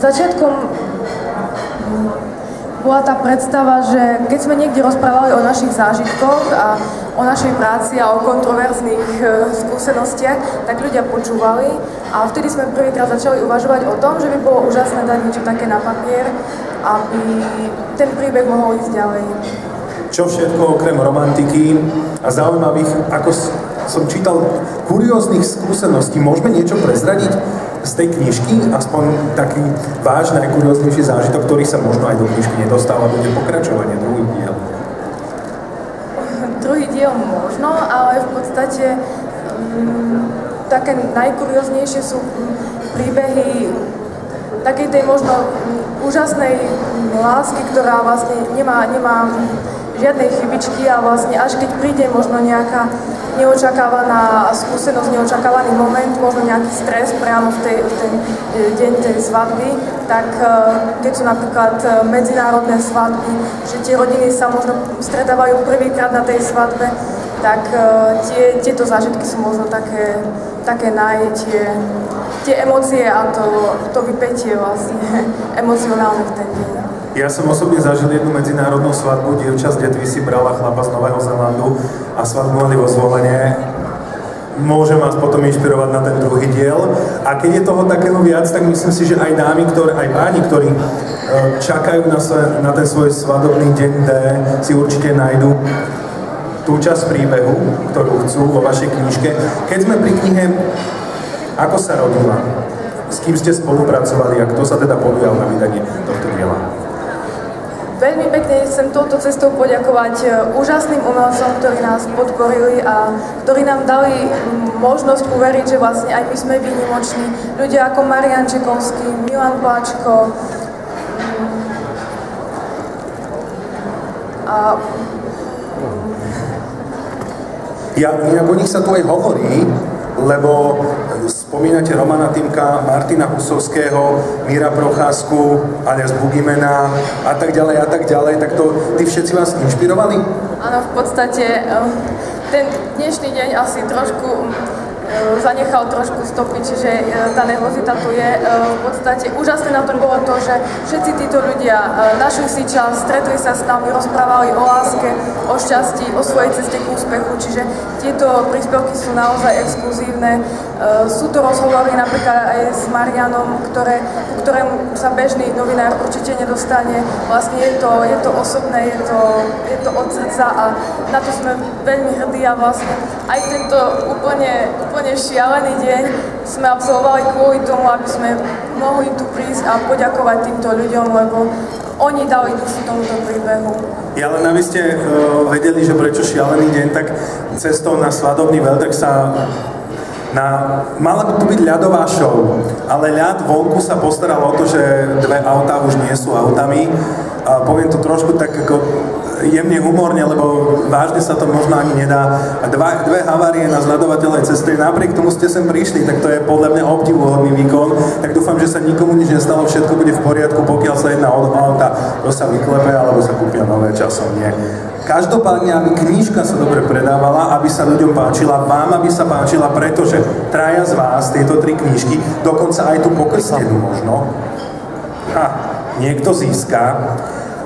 začiatkom bola tá predstava, že keď sme niekde rozprávali o našich zážitkoch a o našej práci a o kontroverzných skúsenostiach, tak ľudia počúvali a vtedy sme prvýkrát začali uvažovať o tom, že by bolo úžasné dať niečo také na papier, aby ten príbeh mohol ísť ďalej. Čo všetko okrem romantiky a zaujímavých, ako som čítal, kurióznych skúseností, môžeme niečo prezradiť z tej knižky? Aspoň taký váš najkurióznejší zážitok, ktorý sa možno aj do knižky nedostal a bude pokračovanie, druhý diel. Druhý diel možno, ale v podstate také najkurióznejšie sú príbehy takej tej možno úžasnej lásky, ktorá vlastne nemá žiadnej chybičky a vlastne až keď príde možno nejaká neočakávaná skúsenosť, neočakávaný moment, možno nejaký stres priamo v ten deň tej svadby, tak keď sú napríklad medzinárodné svadby, že tie rodiny sa možno stretávajú prvýkrát na tej svadbe, tak tieto zážitky sú možno také tie emócie a to vypätie vlastne emocionálne v ten deň. Ja som osobne zažil jednu medzinárodnú svadbu, dievča z Detvy si brala chlapa z Nového Zélandu a svadbu mali vo Zvolenie. Môžem vás potom inšpirovať na ten druhý diel. A keď je toho takého viac, tak myslím si, že aj dámy, aj páni, ktorí čakajú na ten svoj svadobný deň D, si určite nájdu tú časť príbehu, ktorú chcú vo vašej knižke. Keď sme pri knihe Ako sa rodila, s kým ste spolupracovali a kto sa teda podujal na vydanie tohto diela? Veľmi pekne chcem touto cestou poďakovať úžasným umelcom, ktorí nás podporili a ktorí nám dali možnosť uveriť, že vlastne aj my sme výnimoční. Ľudia ako Marian Čekovský, Milan Páčko a Inak o nich sa tu aj hovorí, lebo spomínate Romana Týmka, Martina Husovského, Míra Procházku, alias Bugimena a tak ďalej, tak to tí všetci vás inšpirovali? Áno, v podstate ten dnešný deň asi trošku zanechal trošku stopy, čiže tá nervozita tu je. V podstate úžasné na tom bolo to, že všetci títo ľudia našli si čas, stretli sa s nami, rozprávali o láske, o šťastí, o svojej ceste k úspechu, čiže tieto príspevky sú naozaj exkluzívne. Sú to rozhovory napríklad aj s Marianom, ktorému sa bežný novinár určite nedostane. Vlastne je to osobné, je to od srdca a na to sme veľmi hrdí a vlastne aj tento úplne šialený deň sme absolvovali kvôli tomu, aby sme mohli tu prísť a poďakovať týmto ľuďom, lebo oni dali dušu tomuto príbehu. Ja len aby ste vedeli, že prečo šialený deň, tak cestou na svadobný veľtrh sa mala by tu byť ľadová show, ale ľad vonku sa postaral o to, že dve autá už nie sú autami. A poviem to trošku tak ako jemne humorne, lebo vážne sa to možno ani nedá. A dve havárie na zľadovateľnej ceste, napriek tomu ste sem prišli, tak to je podľa mňa obdivuhodný výkon. Tak dúfam, že sa nikomu nič nestalo, všetko bude v poriadku, pokiaľ sa jedná o auta, to sa vyklepe, alebo sa kúpia nové, časom nie. Každopádne, aby knižka sa dobre predávala, aby sa ľuďom páčila, vám aby sa páčila, pretože traja z vás, tieto tri knižky, dokonca aj tú pokrstenú možno, niekto získa.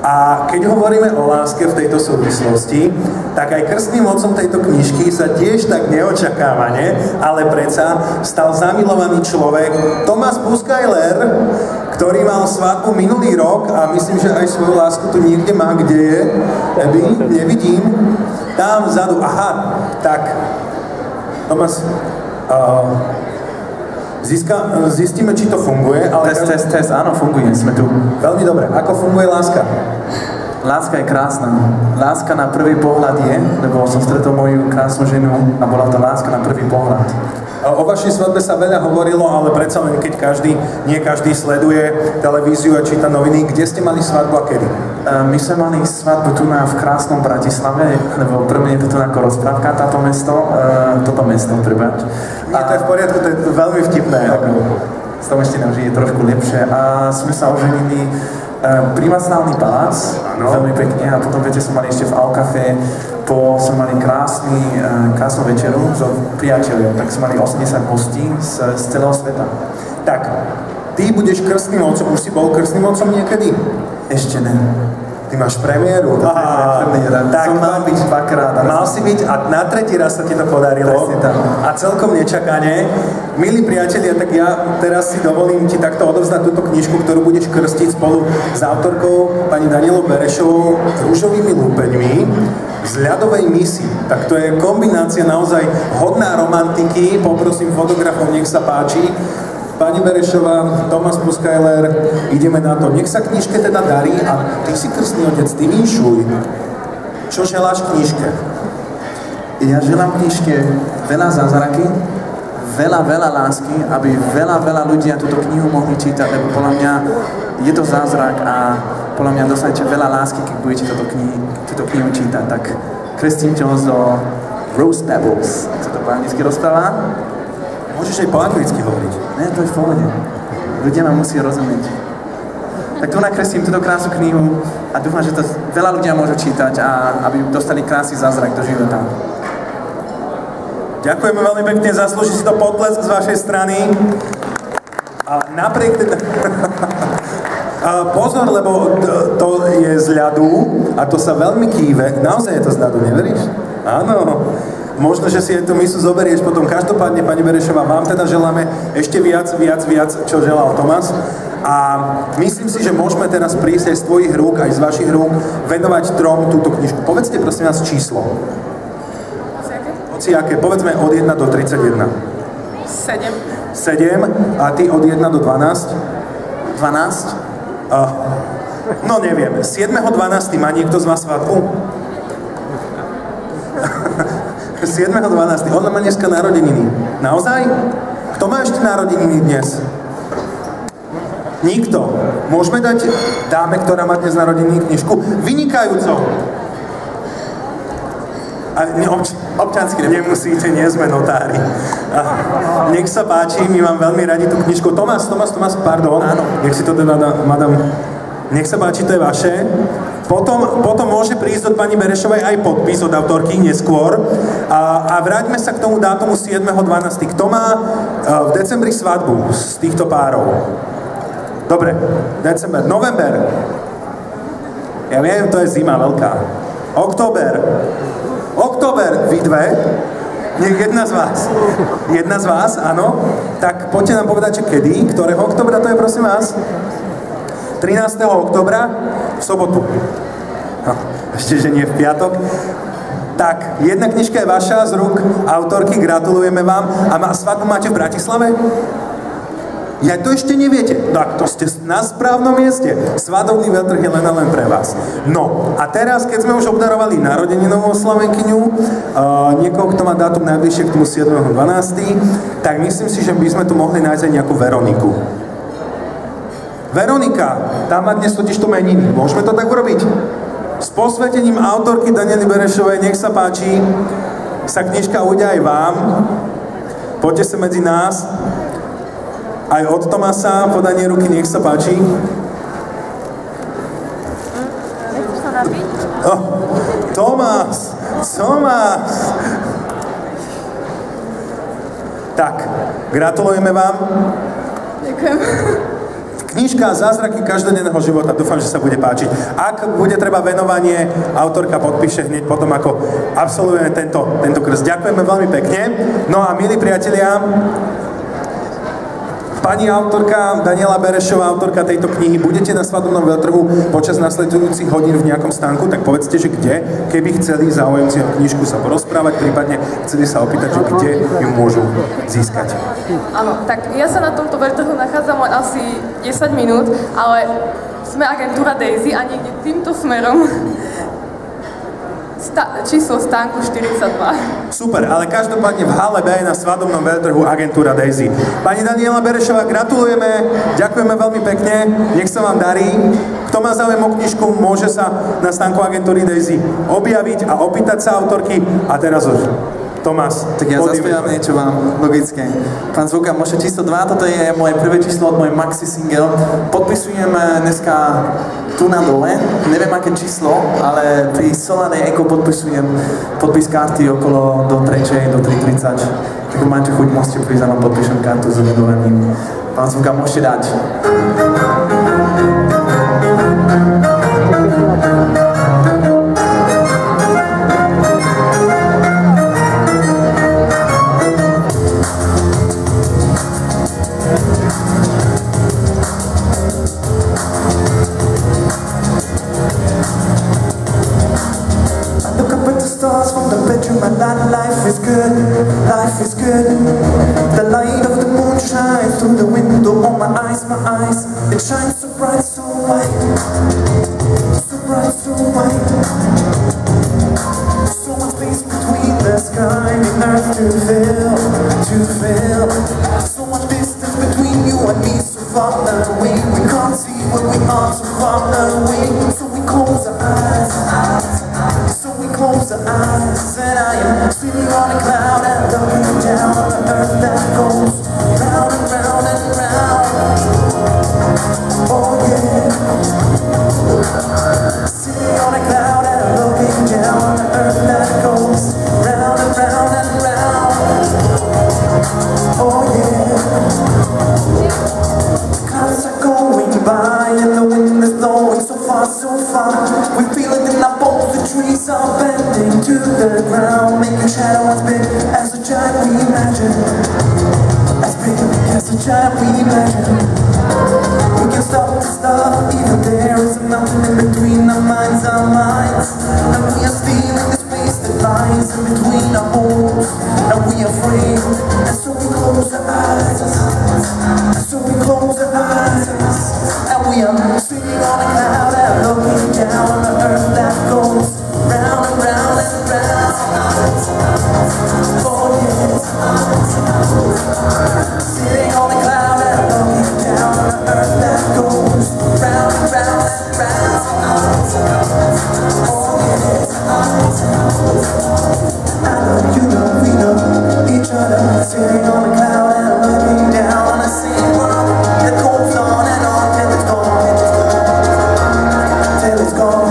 A keď hovoríme o láske v tejto súvislosti, tak aj krstným otcom tejto knižky sa tiež tak neočakávane, ale predsa stal zamilovaný človek Thomas Buskajler, ktorý mal svadbu minulý rok a myslím, že aj svoju lásku tu niekde má. Kde je? Nevidím. Tam vzadu. Aha, tak. Thomas, zistíme, či to funguje, ale... Test, áno, funguje, sme tu. Veľmi dobre. Ako funguje láska? Láska je krásna. Láska na prvý pohľad je, lebo som stretol moju krásnu ženu a bola to láska na prvý pohľad. O vašej svadbe sa veľa hovorilo, ale predsa len keď nie každý sleduje televíziu a číta noviny. Kde ste mali svadbu a kedy? My sme mali svadbu tu v krásnom Bratislave, lebo pre mňa je to tu ako rozprávka toto mesto, prepáč. Nie, to je v poriadku, to je veľmi vtipné. Slovenština už je trošku lepšie a sme sa oženili Primastrálny palác, veľmi pekne, a potom viete, sme mali ešte v Alcafe, sme mali krásnu večeru so priateľom, tak sme mali 80 hostí z celého sveta. Tak, ty budeš krstným otcom. Už si bol krstným otcom niekedy? Ešte ne. Ty máš premiéru. Tak som mal byť dvakrát. Mal si byť a na tretí raz sa ti to podarilo. A celkom nečakane. Milí priatelia, tak ja teraz si dovolím ti takto odovzdať túto knižku, ktorú budeš krstiť spolu s autorkou pani Danielou Berešovou Ružovými lúpeňmi z ľadovej misy. Tak to je kombinácia naozaj hodná romantiky. Poprosím fotografov, nech sa páči. Pani Berešová, Tomáš Puskajler, ideme na to. Nech sa knižke teda darí a ty si krstný otec, ty vinšuj. Čo želáš knižke? Ja želám knižke veľa zázraky, veľa lásky, aby veľa ľudia túto knihu mohli čítať, lebo podľa mňa je to zázrak a podľa mňa dostanete veľa lásky, keď budete túto knihu čítať. Tak krstím ťa do Rose Pebbles. Co to po anglicky rozpráva? Môžeš aj po anglicky hovoriť. Ne, to je v pohode. Ľudia ma musí rozumieť. Tak tu nakreslím túto krásnu knihu a dúfam, že to veľa ľudia môžu čítať a aby dostali krásny zázrak do života. Ďakujeme veľmi pekne, zaslúži si to potlesk z vašej strany. A napriek teda... Pozor, lebo to je z ľadu a to sa veľmi kýve. Naozaj je to z ľadu, neveríš? Áno. Možno, že si tú misu zoberieš potom. Každopádne, pani Berešová, vám teda želáme ešte viac, čo želal Tomás. A myslím si, že môžeme teraz prísť aj z tvojich rúk, aj z vašich rúk, venovať trom túto knižku. Povedzte prosím nás číslo. Hociaké? Povedzme od 1 do 31. 7. 7. A ty od 1 do 12? 12? No neviem. 7.12. má niekto z vás svadbu? 7.12. Ona má dneska narodeniny. Naozaj? Kto má ešte narodeniny dnes? Nikto. Môžeme dať dáme, ktorá má dnes narodeniny, knižku? Vynikajúco. Občansky nemusíte, nie sme notári. Nech sa páči, my vám veľmi radi tú knižku. Tomás, pardon. Áno. Nech si to teda dá, madam. Nech sa páči, to je vaše. Potom môže prísť od pani Berešovej aj podpis od autorky neskôr. A vráťme sa k tomu dátumu 7.12. Kto má v decembri svadbu z týchto párov? Dobre, december, november. Ja viem, to je zima veľká. Október, vy dve. Nech jedna z vás, áno. Tak poďte nám povedať, že kedy, ktorého októbra to je, prosím vás? 13. októbra v sobotu. Ešte, že nie v piatok. Tak, jedna knižka je vaša z rúk autorky, gratulujeme vám. A svadbu máte v Bratislave? Ja to ešte neviete. Tak, to ste na správnom mieste. Svadobný veľtrh je len pre vás. No, a teraz, keď sme už obdarovali narodeninovú oslavenkyňu, niekoho, kto má dátum najbližšie k tomu 7.12., tak myslím si, že by sme tu mohli nájsť aj nejakú Veroniku. Veronika, tam má dnes totiž to meniny. Môžeme to tak urobiť? S posvetením autorky Daniely Berešovej, nech sa páči, sa knižka ujde aj vám. Poďte sa medzi nás. Aj od Tomasa, podanie ruky, nech sa páči. Tomás! Tak, gratulujeme vám. Ďakujem. Knižka Zázraky každodenného života, dúfam, že sa bude páčiť. Ak bude treba venovanie, autorka podpíše hneď potom, ako absolvujeme tento krst. Ďakujeme veľmi pekne. No a milí priatelia, pani autorka Daniela Berešová, autorka tejto knihy, budete na svadobnom veľtrhu počas nasledujúcich hodín v nejakom stánku, tak povedzte, že kde, keby chceli záujemci o knižku sa porozprávať, prípadne chceli sa opýtať, že kde ju môžu získať. Áno, tak ja sa na tomto veľtrhu nachádzam asi 10 minút, ale sme agentúra Daisy a niekde týmto smerom číslo stánku 42. Super, ale každopádne v hale B na svadobnom veľtrhu agentúra Daisy. Pani Daniela Berešová, gratulujeme, ďakujeme veľmi pekne, nech sa vám darí. Kto má záujem o knižku, môže sa na stánku agentúry Daisy objaviť a opýtať sa autorky. A teraz už Tomás, Tak ja zaspievam niečo vám, logické. Pán Zvukar, môžete číslo 2, toto je moje prvé číslo od mojej maxi single. Podpisujem dneska tu na dole, neviem aké číslo, ale pri Solanej Echo podpisujem podpis karty okolo do 3, do 3:30. Tak máte chuť, môžete prísť a vám podpíšem kartu s uvedovaním. Pán Zvukar, môžete dať. Life is good, life is good. The light of the moon shines through the window on my eyes, it shines so bright, so white, so bright, so white. So much space between the sky and earth to fill. So much distance between you and me, so far away. We can't see where we are, so far away. So we close our eyes. Close our eyes, and I am sitting on a cloud and looking down on the earth that goes round and round and round. Oh yeah. Sitting on a cloud and looking down on the earth that goes round and round and round. Oh yeah. Clouds are going by and the wind is blowing so far, so far. We feel it in our bones. The trees are bending to the ground, making shadows as big as a giant we imagine. As big as a giant we imagine. We can stop this love, even there is a mountain in between our minds, and we are still in the space that lies in between our holes, and we are afraid, and so we close our eyes, and we are sitting on a cloud and looking down on the earth that goes round and round and round. Oh yes. Sitting on a cloud and looking down on the earth that goes round and round and round. Oh yes. I know you know we know each other. Sitting on a cloud and looking down on the same world that goes on and on till it's gone. Till it's gone.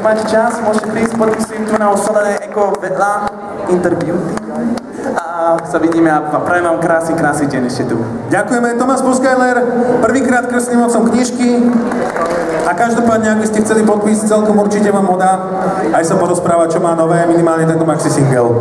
Máte čas, môžete prísť, podpisujem tu na Solanej Echo vedľa interview a sa vidíme a prajem vám krásny deň ešte tu. Ďakujeme, Tomás Buskajler, prvýkrát krstným otcom knižky a každopádne, ak by ste chceli podpis, celkom určite vám ho dá aj sa porozprávať, čo má nové, minimálne tento maxi single.